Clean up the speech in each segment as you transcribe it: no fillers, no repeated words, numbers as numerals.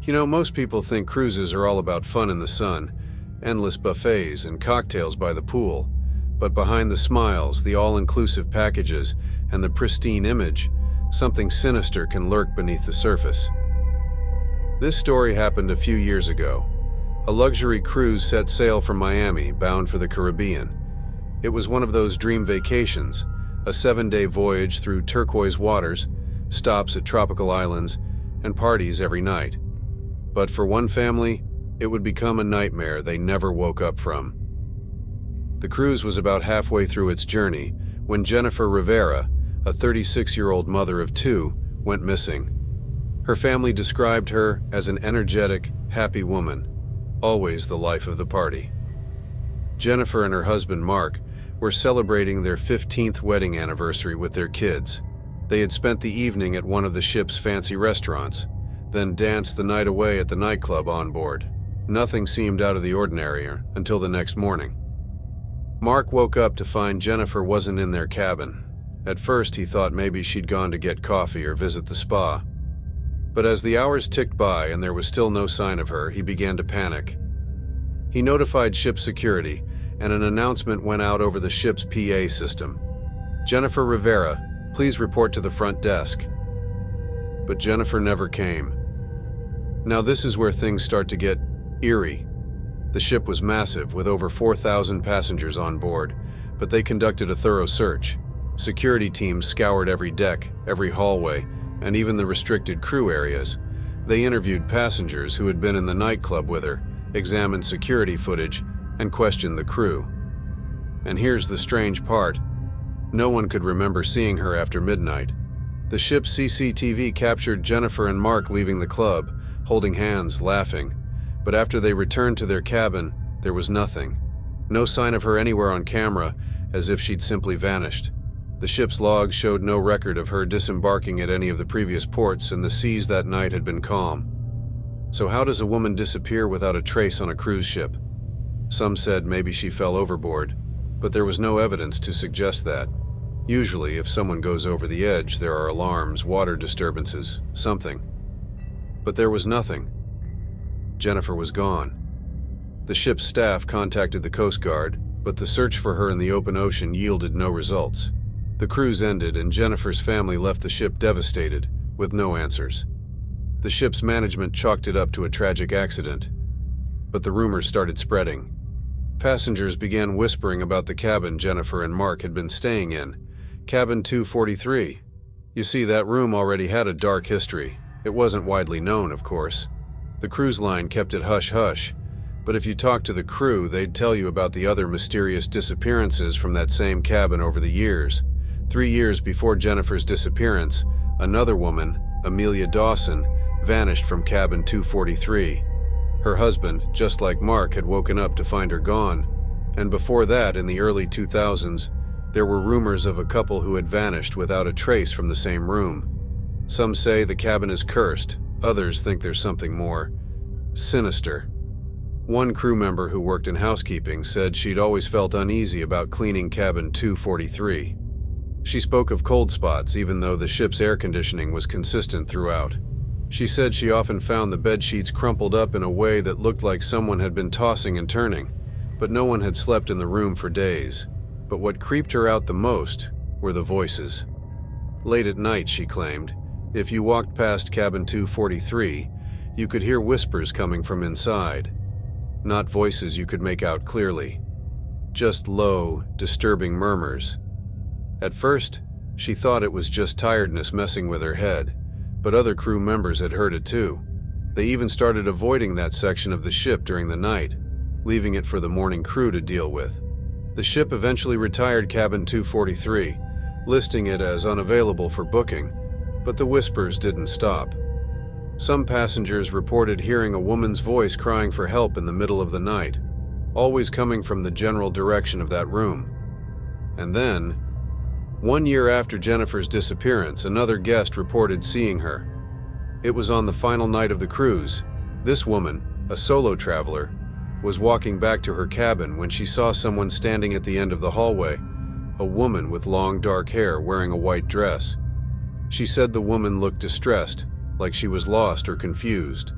Most people think cruises are all about fun in the sun, endless buffets and cocktails by the pool. But behind the smiles, the all-inclusive packages, and the pristine image, something sinister can lurk beneath the surface. This story happened a few years ago. A luxury cruise set sail from Miami, bound for the Caribbean. It was one of those dream vacations, a 7-day voyage through turquoise waters, stops at tropical islands, and parties every night. But for one family, it would become a nightmare they never woke up from. The cruise was about halfway through its journey when Jennifer Rivera, a 36-year-old mother of 2, went missing. Her family described her as an energetic, happy woman, always the life of the party. Jennifer and her husband Mark were celebrating their 15th wedding anniversary with their kids. They had spent the evening at one of the ship's fancy restaurants, then danced the night away at the nightclub on board. Nothing seemed out of the ordinary until the next morning. Mark woke up to find Jennifer wasn't in their cabin. At first, he thought maybe she'd gone to get coffee or visit the spa. But as the hours ticked by and there was still no sign of her, he began to panic. He notified ship security, and an announcement went out over the ship's PA system. "Jennifer Rivera, please report to the front desk." But Jennifer never came. Now this is where things start to get eerie. The ship was massive, with over 4,000 passengers on board, but they conducted a thorough search. Security teams scoured every deck, every hallway, and even the restricted crew areas. They interviewed passengers who had been in the nightclub with her, examined security footage, and questioned the crew. And here's the strange part. No one could remember seeing her after midnight. The ship's CCTV captured Jennifer and Mark leaving the club, holding hands, laughing. But after they returned to their cabin, there was nothing. No sign of her anywhere on camera, as if she'd simply vanished. The ship's logs showed no record of her disembarking at any of the previous ports, and the seas that night had been calm. So how does a woman disappear without a trace on a cruise ship? Some said maybe she fell overboard, but there was no evidence to suggest that. Usually, if someone goes over the edge, there are alarms, water disturbances, something. But there was nothing. Jennifer was gone. The ship's staff contacted the Coast Guard, but the search for her in the open ocean yielded no results. The cruise ended, and Jennifer's family left the ship devastated, with no answers. The ship's management chalked it up to a tragic accident. But the rumors started spreading. Passengers began whispering about the cabin Jennifer and Mark had been staying in, Cabin 243. You see, that room already had a dark history. It wasn't widely known, of course. The cruise line kept it hush-hush, but if you talked to the crew, they'd tell you about the other mysterious disappearances from that same cabin over the years. 3 years before Jennifer's disappearance, another woman, Amelia Dawson, vanished from cabin 243. Her husband, just like Mark, had woken up to find her gone. And before that, in the early 2000s, there were rumors of a couple who had vanished without a trace from the same room. Some say the cabin is cursed, others think there's something more sinister. One crew member who worked in housekeeping said she'd always felt uneasy about cleaning cabin 243. She spoke of cold spots even though the ship's air conditioning was consistent throughout. She said she often found the bed sheets crumpled up in a way that looked like someone had been tossing and turning, but no one had slept in the room for days. But what creeped her out the most were the voices. Late at night, she claimed, if you walked past cabin 243, you could hear whispers coming from inside. Not voices you could make out clearly, just low, disturbing murmurs. At first, she thought it was just tiredness messing with her head, but other crew members had heard it too. They even started avoiding that section of the ship during the night, leaving it for the morning crew to deal with. The ship eventually retired cabin 243, listing it as unavailable for booking, but the whispers didn't stop. Some passengers reported hearing a woman's voice crying for help in the middle of the night, always coming from the general direction of that room. And then, 1 year after Jennifer's disappearance, another guest reported seeing her. It was on the final night of the cruise. This woman, a solo traveler, was walking back to her cabin when she saw someone standing at the end of the hallway, a woman with long dark hair wearing a white dress. She said the woman looked distressed, like she was lost or confused.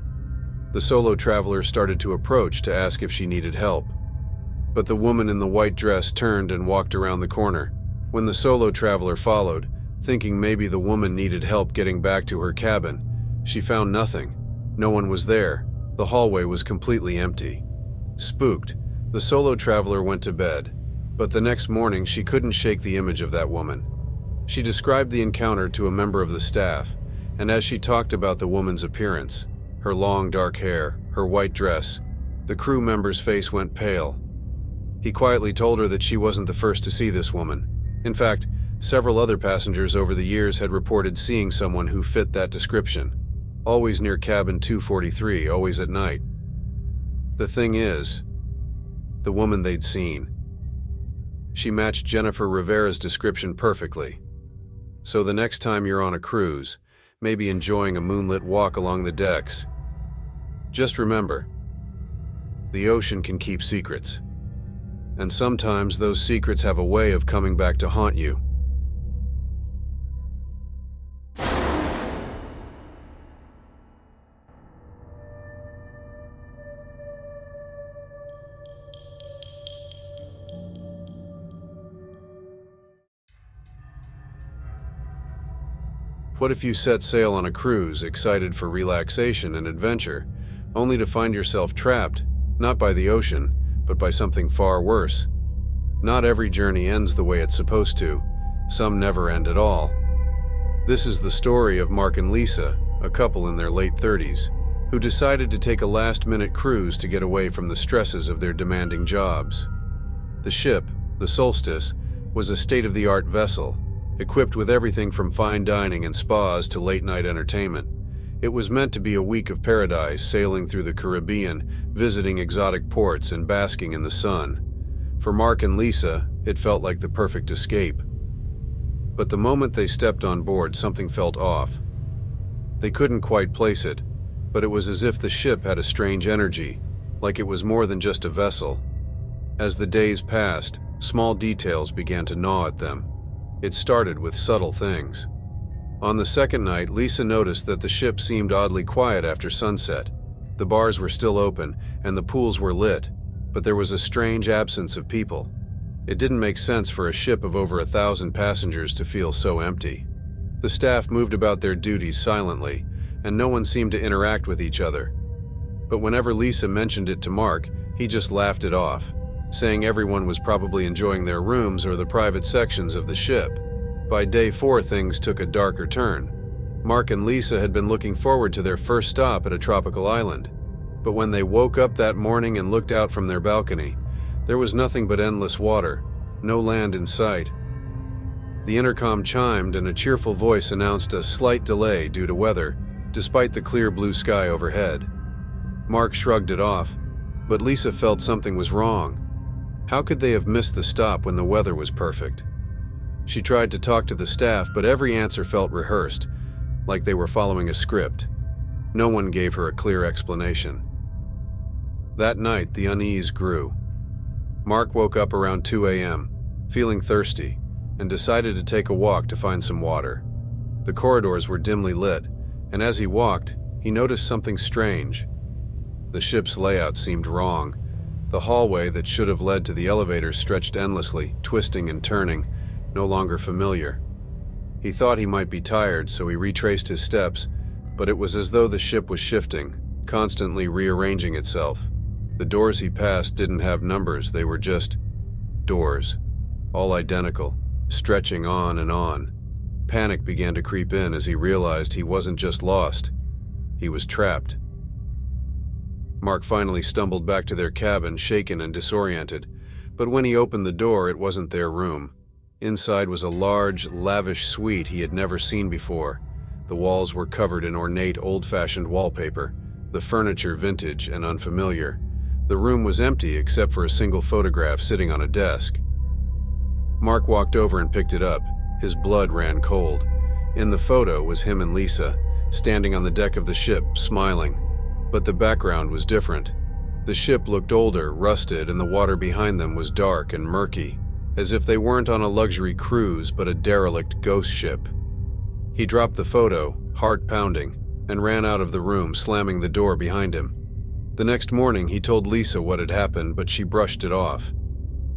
The solo traveler started to approach to ask if she needed help. But the woman in the white dress turned and walked around the corner. When the solo traveler followed, thinking maybe the woman needed help getting back to her cabin, she found nothing. No one was there. The hallway was completely empty. Spooked, the solo traveler went to bed. But the next morning, she couldn't shake the image of that woman. She described the encounter to a member of the staff, and as she talked about the woman's appearance, her long dark hair, her white dress, the crew member's face went pale. He quietly told her that she wasn't the first to see this woman. In fact, several other passengers over the years had reported seeing someone who fit that description, always near cabin 243, always at night. The thing is, the woman they'd seen. She matched Jennifer Rivera's description perfectly. So the next time you're on a cruise, maybe enjoying a moonlit walk along the decks, just remember, the ocean can keep secrets. And sometimes those secrets have a way of coming back to haunt you. What if you set sail on a cruise, excited for relaxation and adventure, only to find yourself trapped, not by the ocean, but by something far worse? Not every journey ends the way it's supposed to. Some never end at all. This is the story of Mark and Lisa, a couple in their late 30s, who decided to take a last-minute cruise to get away from the stresses of their demanding jobs. The ship, the Solstice, was a state-of-the-art vessel, equipped with everything from fine dining and spas to late-night entertainment. It was meant to be a week of paradise, sailing through the Caribbean, visiting exotic ports, and basking in the sun. For Mark and Lisa, it felt like the perfect escape. But the moment they stepped on board, something felt off. They couldn't quite place it, but it was as if the ship had a strange energy, like it was more than just a vessel. As the days passed, small details began to gnaw at them. It started with subtle things. On the second night, Lisa noticed that the ship seemed oddly quiet after sunset. The bars were still open, and the pools were lit, but there was a strange absence of people. It didn't make sense for a ship of over 1,000 passengers to feel so empty. The staff moved about their duties silently, and no one seemed to interact with each other. But whenever Lisa mentioned it to Mark, he just laughed it off, saying everyone was probably enjoying their rooms or the private sections of the ship. By day 4, things took a darker turn. Mark and Lisa had been looking forward to their first stop at a tropical island. But when they woke up that morning and looked out from their balcony, there was nothing but endless water, no land in sight. The intercom chimed and a cheerful voice announced a slight delay due to weather, despite the clear blue sky overhead. Mark shrugged it off, but Lisa felt something was wrong. How could they have missed the stop when the weather was perfect? She tried to talk to the staff, but every answer felt rehearsed, like they were following a script. No one gave her a clear explanation. That night, the unease grew. Mark woke up around 2 a.m., feeling thirsty, and decided to take a walk to find some water. The corridors were dimly lit, and as he walked, he noticed something strange. The ship's layout seemed wrong. The hallway that should have led to the elevators stretched endlessly, twisting and turning, no longer familiar. He thought he might be tired, so he retraced his steps, but it was as though the ship was shifting, constantly rearranging itself. The doors he passed didn't have numbers, they were just doors, all identical, stretching on and on. Panic began to creep in as he realized he wasn't just lost, he was trapped. Mark finally stumbled back to their cabin, shaken and disoriented, but when he opened the door, it wasn't their room. Inside was a large, lavish suite he had never seen before. The walls were covered in ornate, old-fashioned wallpaper, the furniture vintage and unfamiliar. The room was empty except for a single photograph sitting on a desk. Mark walked over and picked it up. His blood ran cold. In the photo was him and Lisa, standing on the deck of the ship, smiling. But the background was different. The ship looked older, rusted, and the water behind them was dark and murky, as if they weren't on a luxury cruise but a derelict ghost ship. He dropped the photo, heart pounding, and ran out of the room, slamming the door behind him. The next morning, he told Lisa what had happened, but she brushed it off.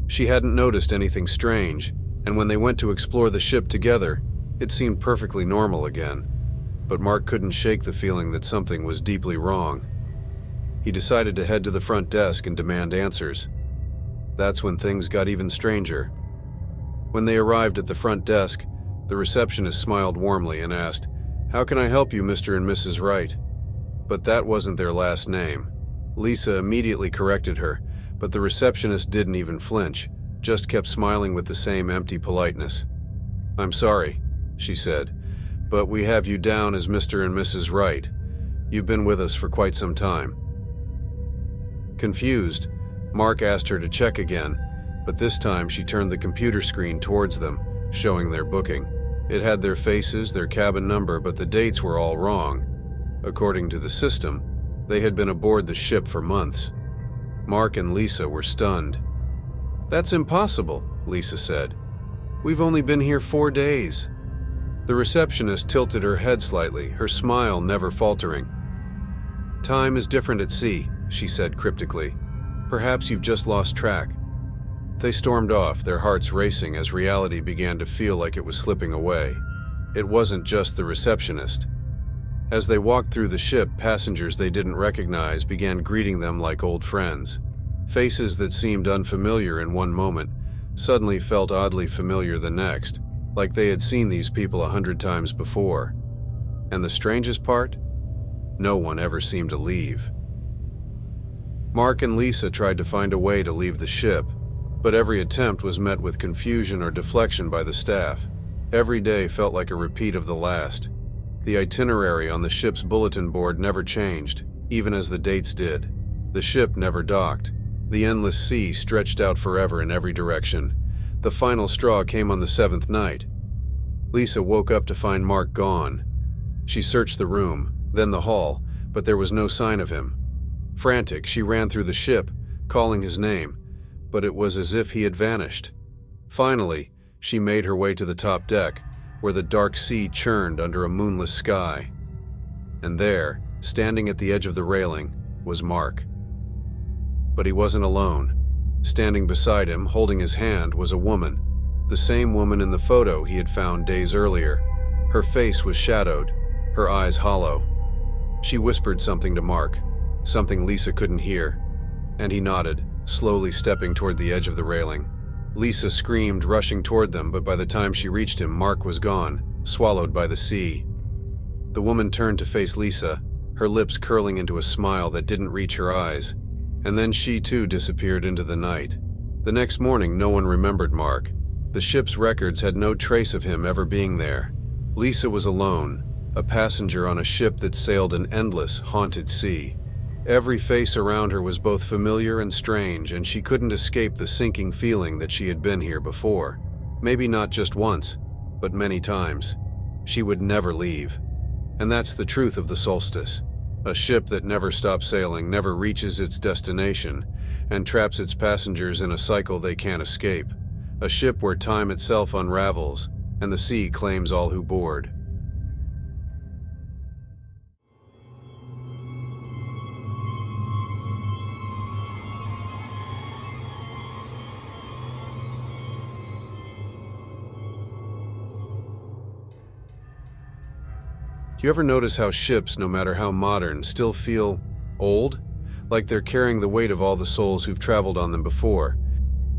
She hadn't noticed anything strange, and when they went to explore the ship together, it seemed perfectly normal again. But Mark couldn't shake the feeling that something was deeply wrong. He decided to head to the front desk and demand answers. That's when things got even stranger. When they arrived at the front desk, the receptionist smiled warmly and asked, "How can I help you, Mr. and Mrs. Wright?" But that wasn't their last name. Lisa immediately corrected her, but the receptionist didn't even flinch, just kept smiling with the same empty politeness. "I'm sorry," she said, "but we have you down as Mr. and Mrs. Wright. You've been with us for quite some time." Confused, Mark asked her to check again, but this time she turned the computer screen towards them, showing their booking. It had their faces, their cabin number, but the dates were all wrong. According to the system, they had been aboard the ship for months. Mark and Lisa were stunned. "That's impossible," Lisa said. "We've only been here 4 days." The receptionist tilted her head slightly, her smile never faltering. "Time is different at sea," she said cryptically. "Perhaps you've just lost track." They stormed off, their hearts racing as reality began to feel like it was slipping away. It wasn't just the receptionist. As they walked through the ship, passengers they didn't recognize began greeting them like old friends. Faces that seemed unfamiliar in one moment suddenly felt oddly familiar the next, like they had seen these people 100 times before. And the strangest part? No one ever seemed to leave. Mark and Lisa tried to find a way to leave the ship, but every attempt was met with confusion or deflection by the staff. Every day felt like a repeat of the last. The itinerary on the ship's bulletin board never changed, even as the dates did. The ship never docked. The endless sea stretched out forever in every direction. The final straw came on the 7th night. Lisa woke up to find Mark gone. She searched the room, then the hall, but there was no sign of him. Frantic, she ran through the ship, calling his name, but it was as if he had vanished. Finally, she made her way to the top deck, where the dark sea churned under a moonless sky. And there, standing at the edge of the railing, was Mark. But he wasn't alone. Standing beside him, holding his hand, was a woman, the same woman in the photo he had found days earlier. Her face was shadowed, her eyes hollow. She whispered something to Mark, something Lisa couldn't hear, and he nodded, slowly stepping toward the edge of the railing. Lisa screamed, rushing toward them, but by the time she reached him, Mark was gone, swallowed by the sea. The woman turned to face Lisa, her lips curling into a smile that didn't reach her eyes, and then she too disappeared into the night. The next morning, no one remembered Mark. The ship's records had no trace of him ever being there. Lisa was alone, a passenger on a ship that sailed an endless, haunted sea. Every face around her was both familiar and strange, and she couldn't escape the sinking feeling that she had been here before. Maybe not just once, but many times. She would never leave. And that's the truth of the solstice. A ship that never stops sailing, never reaches its destination, and traps its passengers in a cycle they can't escape. A ship where time itself unravels, and the sea claims all who board. Do you ever notice how ships, no matter how modern, still feel old? Like they're carrying the weight of all the souls who've traveled on them before.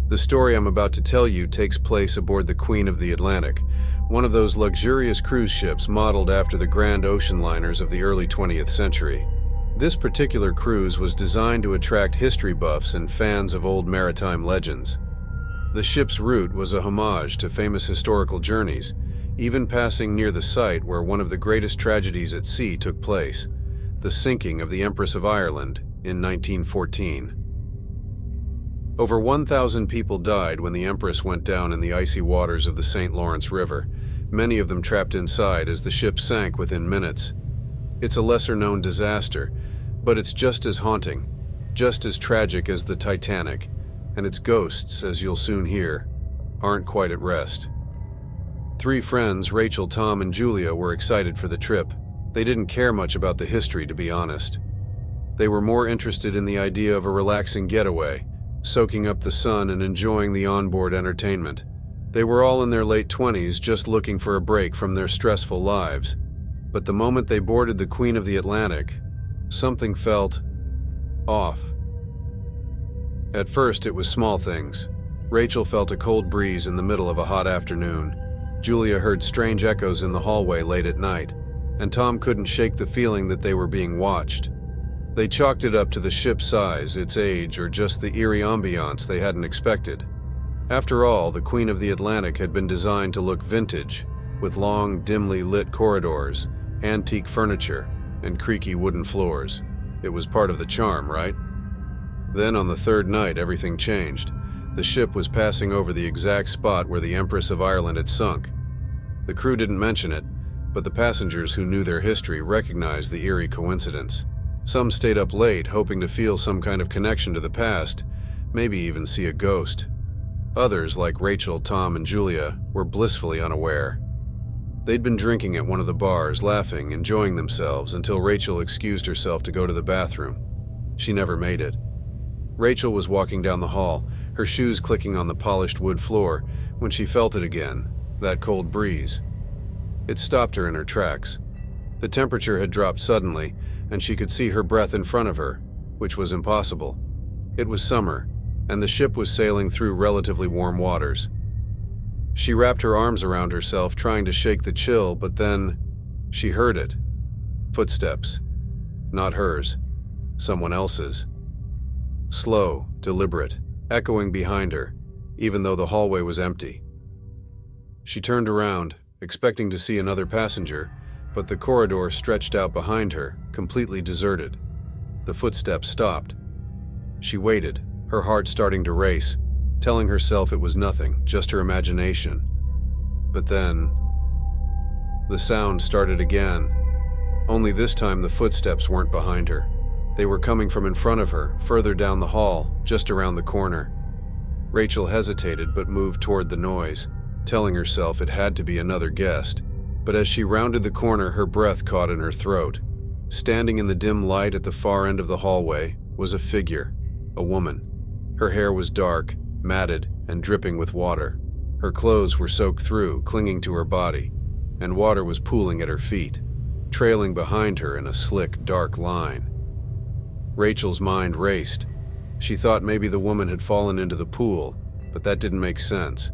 The story I'm about to tell you takes place aboard the Queen of the Atlantic, one of those luxurious cruise ships modeled after the grand ocean liners of the early 20th century. This particular cruise was designed to attract history buffs and fans of old maritime legends. The ship's route was a homage to famous historical journeys, even passing near the site where one of the greatest tragedies at sea took place, the sinking of the Empress of Ireland in 1914. Over 1,000 people died when the Empress went down in the icy waters of the St. Lawrence River, many of them trapped inside as the ship sank within minutes. It's a lesser-known disaster, but it's just as haunting, just as tragic as the Titanic, and its ghosts, as you'll soon hear, aren't quite at rest. 3 friends, Rachel, Tom, and Julia, were excited for the trip. They didn't care much about the history, to be honest. They were more interested in the idea of a relaxing getaway, soaking up the sun and enjoying the onboard entertainment. They were all in their late 20s, just looking for a break from their stressful lives. But the moment they boarded the Queen of the Atlantic, something felt off. At first, it was small things. Rachel felt a cold breeze in the middle of a hot afternoon. Julia heard strange echoes in the hallway late at night, and Tom couldn't shake the feeling that they were being watched. They chalked it up to the ship's size, its age, or just the eerie ambiance they hadn't expected. After all, the Queen of the Atlantic had been designed to look vintage, with long, dimly lit corridors, antique furniture, and creaky wooden floors. It was part of the charm, right? Then on the third night, everything changed. The ship was passing over the exact spot where the Empress of Ireland had sunk. The crew didn't mention it, but the passengers who knew their history recognized the eerie coincidence. Some stayed up late, hoping to feel some kind of connection to the past, maybe even see a ghost. Others, like Rachel, Tom, and Julia, were blissfully unaware. They'd been drinking at one of the bars, laughing, enjoying themselves, until Rachel excused herself to go to the bathroom. She never made it. Rachel was walking down the hall, her shoes clicking on the polished wood floor, when she felt it again, that cold breeze. It stopped her in her tracks. The temperature had dropped suddenly, and she could see her breath in front of her, which was impossible. It was summer, and the ship was sailing through relatively warm waters. She wrapped her arms around herself, trying to shake the chill, but then she heard it. Footsteps. Not hers. Someone else's. Slow, deliberate, echoing behind her, even though the hallway was empty. She turned around, expecting to see another passenger, but the corridor stretched out behind her, completely deserted. The footsteps stopped. She waited, her heart starting to race, telling herself it was nothing, just her imagination. But then, the sound started again. Only this time the footsteps weren't behind her. They were coming from in front of her, further down the hall, just around the corner. Rachel hesitated but moved toward the noise, telling herself it had to be another guest. But as she rounded the corner, her breath caught in her throat. Standing in the dim light at the far end of the hallway was a figure, a woman. Her hair was dark, matted, and dripping with water. Her clothes were soaked through, clinging to her body, and water was pooling at her feet, trailing behind her in a slick, dark line. Rachel's mind raced. She thought maybe the woman had fallen into the pool, but that didn't make sense.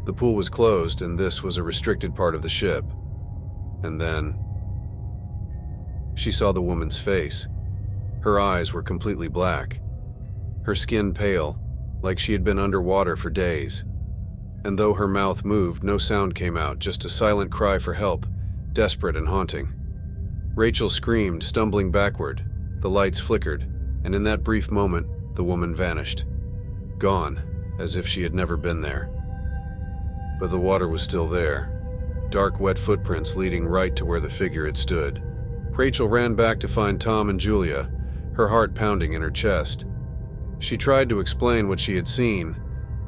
The pool was closed, and this was a restricted part of the ship. And then she saw the woman's face. Her eyes were completely black. Her skin pale, like she had been underwater for days. And though her mouth moved, no sound came out, just a silent cry for help, desperate and haunting. Rachel screamed, stumbling backward. The lights flickered, and in that brief moment, the woman vanished. Gone, as if she had never been there. But the water was still there. Dark, wet footprints leading right to where the figure had stood. Rachel ran back to find Tom and Julia, her heart pounding in her chest. She tried to explain what she had seen,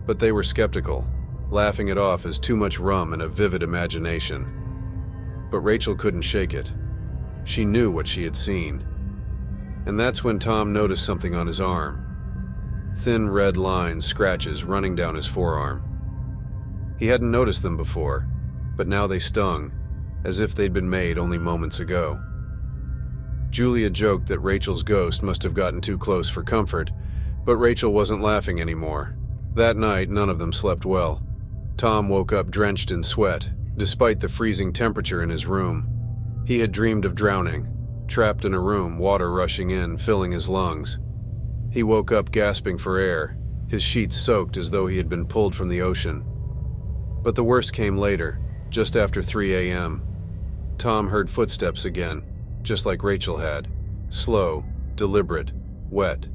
but they were skeptical, laughing it off as too much rum and a vivid imagination. But Rachel couldn't shake it. She knew what she had seen. And that's when Tom noticed something on his arm. Thin red lines, scratches running down his forearm. He hadn't noticed them before, but now they stung, as if they'd been made only moments ago. Julia joked that Rachel's ghost must have gotten too close for comfort, but Rachel wasn't laughing anymore. That night, none of them slept well. Tom woke up drenched in sweat, despite the freezing temperature in his room. He had dreamed of drowning, trapped in a room, water rushing in, filling his lungs. He woke up gasping for air, his sheets soaked as though he had been pulled from the ocean. But the worst came later, just after 3 a.m. Tom heard footsteps again, just like Rachel had. Slow, deliberate, wet.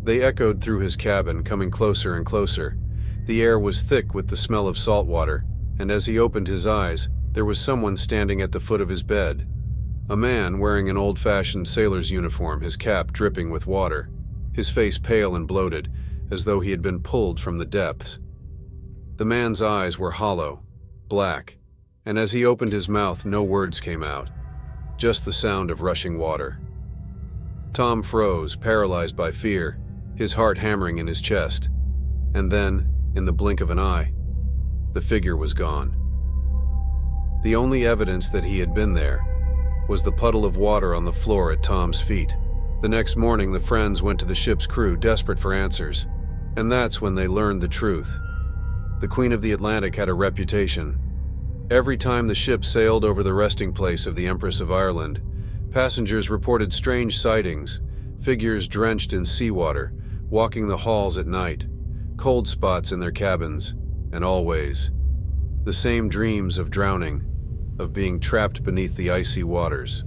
They echoed through his cabin, coming closer and closer. The air was thick with the smell of salt water, and as he opened his eyes, there was someone standing at the foot of his bed. A man wearing an old-fashioned sailor's uniform, his cap dripping with water, his face pale and bloated, as though he had been pulled from the depths. The man's eyes were hollow, black, and as he opened his mouth, no words came out, just the sound of rushing water. Tom froze, paralyzed by fear, his heart hammering in his chest. And then, in the blink of an eye, the figure was gone. The only evidence that he had been there was the puddle of water on the floor at Tom's feet. The next morning, the friends went to the ship's crew, desperate for answers. And that's when they learned the truth. The Queen of the Atlantic had a reputation. Every time the ship sailed over the resting place of the Empress of Ireland, passengers reported strange sightings, figures drenched in seawater, walking the halls at night, cold spots in their cabins, and always the same dreams of drowning, of being trapped beneath the icy waters.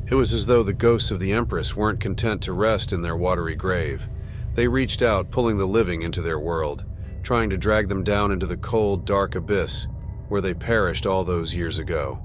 It was as though the ghosts of the Empress weren't content to rest in their watery grave. They reached out, pulling the living into their world, trying to drag them down into the cold, dark abyss where they perished all those years ago.